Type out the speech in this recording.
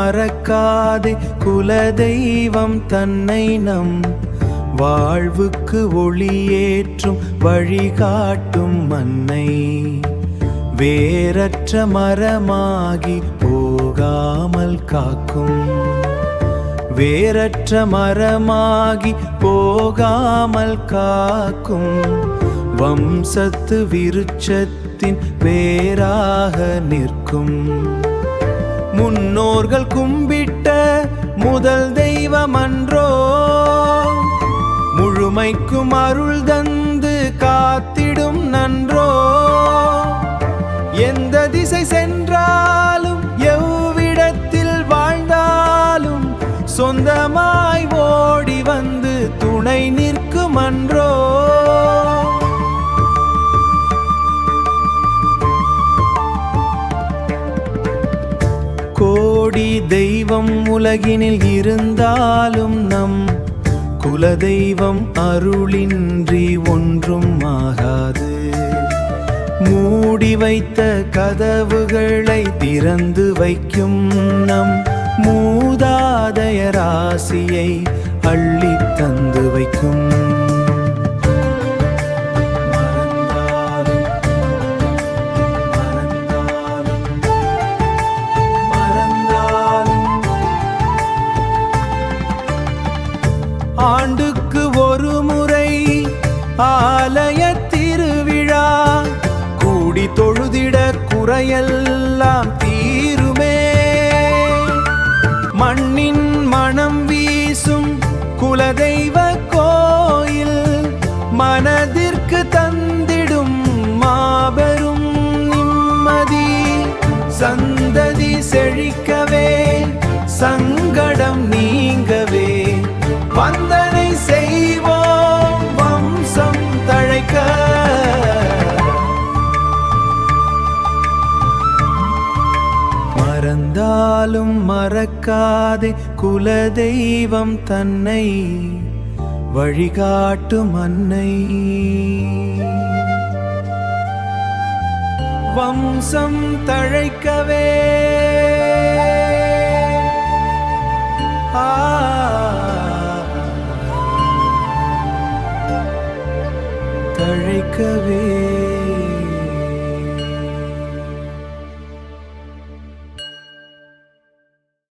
மறக்காதே குலதெய்வம் தன்னை நம் வாழ்வுக்கு ஒளியேற்றும் வழிகாட்டும் அன்னை. வேரற்ற மரமாகி போகாமல் காக்கும், வேரற்ற மரமாகி போகாமல் காக்கும், வம்சத்து விருட்சத்தின் வேராக நிற்கும். முன்னோர்கள் கும்பிட்ட முதல் தெய்வமன்றோ, முழுமைக்கும் அருள் தந்து காத்திடும் நன்றோ. எந்த திசை சென்றாலும் எவ்விடத்தில் வாழ்ந்தாலும் சொந்தமாய் ஓடி வந்து துணை நிற்கும் அன்றோ. கோடி தெய்வம் உலகினில் இருந்தாலும் நம் குலதெய்வம் அருளின்றி ஒன்றும் ஆகாது. மூடி வைத்த கதவுகளை திறந்து வைக்கும் நம் மூதாதையர் ஆசியை அள்ளி தந்து வைக்கும். ஆண்டுக்கு ஒரு முறை ஆலய திருவிழா கூடி தொழுதிட குறையெல்லாம் தீருமே. மண்ணின் மனம் வீசும் குலதெய்வ கோயில் மனதிற்கு தந்திடும் மாபெரும் நிம்மதி. சந்ததி செழிக்கவே சங்கடம் நீங்கவே வந்தனை செய்வோம் வம்சம் தழைக்க. மறந்தாலும் மறக்காதே குலதெய்வம் தன்னை வழிகாட்டும் அன்னை. வம்சம் தழைக்கவே